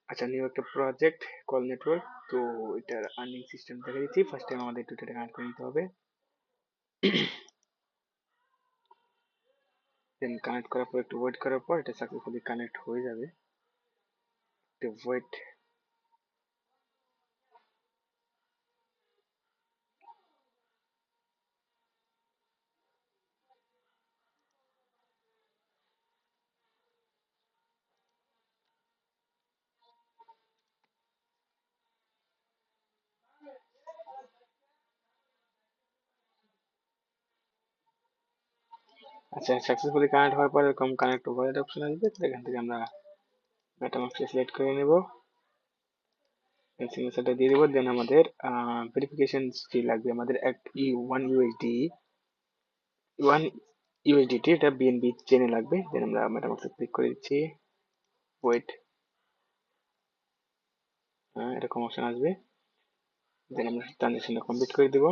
আচ্ছা, নিউ একটা project call network. তো এটার আর্নিং সিস্টেম দেখা দিচ্ছি। ফার্স্ট টাইম আমাদের টুইটারে কানেক্ট করে নিতে হবে। দেন কানেক্ট করার পর একটু ওয়েট করার পর এটা সাকসেসফুলি কানেক্ট হয়ে যাবে। একটু ওয়েট। আচ্ছা, সাকসেসফুলি কানেক্ট হওয়ার পর এরকম কানেক্ট ওয়ালেট অপশন আসবে। তো এখান থেকে আমরা মেটামাস্ককে সিলেক্ট করে নেব, সিগনেচারটা দিয়ে দেবো। দেন আমাদের ভেরিফিকেশন ফি লাগবে আমাদের এক ওয়ান ইউএসডি, ওয়ান ইউএসডিটি, এটা বিএনবি চেনে লাগবে। দেন আমরা মেটামাস্কে ক্লিক করে দিচ্ছি। ওয়েট, এরকম অপশন আসবে। দেন আমরা ট্রানজাকশনটা কমপ্লিট করে দেবো।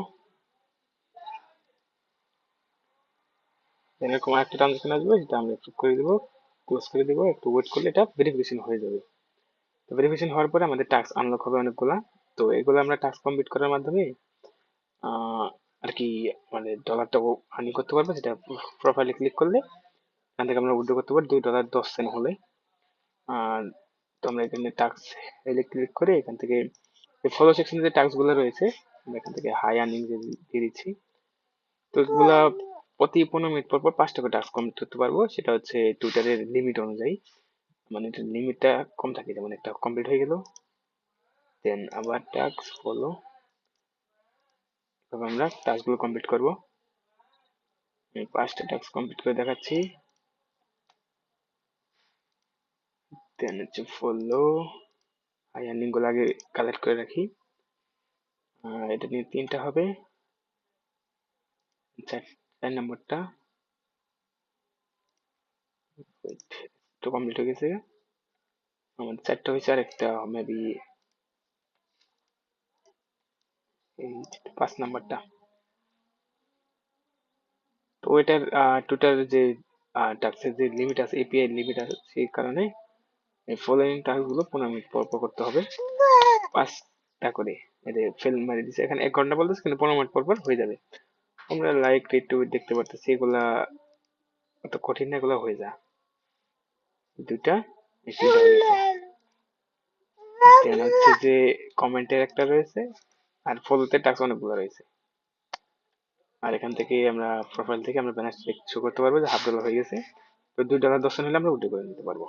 দেন এরকম আরেকটা ট্রানজাকশন আসবে, যেটা আমরা অ্যাপ্রুভ করে দেবো, ক্লোজ করে দেবো। একটু ওয়েট করলে এটা ভেরিফিকেশন হয়ে যাবে। তো ভেরিফিকেশন হওয়ার পরে আমাদের টাস্ক আনলক হবে অনেকগুলা। তো এগুলো আমরা টাস্ক কমপ্লিট করার মাধ্যমে আহ, আর কি মানে ডলারটা আর্নিং করতে পারবো, যেটা প্রোফাইলে ক্লিক করলে এখান থেকে আমরা উইথড্র করতে পারি $2.10 হলে। আর তো আমরা এখানে টাস্ক এলে ক্লিক করে এখান থেকে ফলো সেকশনে যে টাস্ক গুলো রয়েছে আমরা এখান থেকে হাই আর্নিং দিয়ে দিচ্ছি। তো এগুলা প্রতি 15 মিনিট পর পর 5টা করে টাস্ক কমপ্লিট করতে পারবো। সেটা হচ্ছে টুইটারের লিমিট অনুযায়ী, মানে এটার লিমিটটা কম থাকে। যেমন একটা কমপ্লিট হয়ে গেল, দেন আবার টাস্ক ফলো, এভাবে আমরা টাস্কগুলো কমপ্লিট করবো। আমি 5টা টাস্ক কমপ্লিট করে দেখাচ্ছি। দেন হচ্ছে ফলো, হাই আর্নিং গুলো আগে কালেক্ট করে রাখি। এটা নিয়ে 3টা হবে। চার 4 নম্বরটা তো কমপ্লিট হয়ে গেছে। আমাদের 4টা হয়েছে, আর একটা মেবি এই 5 নম্বরটা। তো এটার টোটাল যে টাস্কের যে লিমিট আছে, এপিআই লিমিট আছে, সেই কারণে এই ফলোইং টাস্ক গুলো 15 মিনিট পর পর করতে হবে, 5টা করে। এটা ফেল মারি দিচ্ছে এখানে 1 ঘন্টা বলতেছে, কিন্তু 15 মিনিট পর পর হয়ে যাবে। আমরা লাইক রিড টু দেখতে পারতেছি, এগুলা অত কঠিন না, এগুলা হয়ে যায়। 2টা নিশ্চিত হয়ে গেছে। দেন হচ্ছে যে কমেন্টের একটা রয়েছে, আর ফলোতে টাস্ক অনেকগুলো রয়েছে। আর এখান থেকে আমরা প্রোফাইল থেকে আমরা ব্যালেন্স চেক শো করতে পারবো যে $1.5 হয়ে গেছে। তো $2.10 হলে আমরা উঠে করে নিতে পারবো।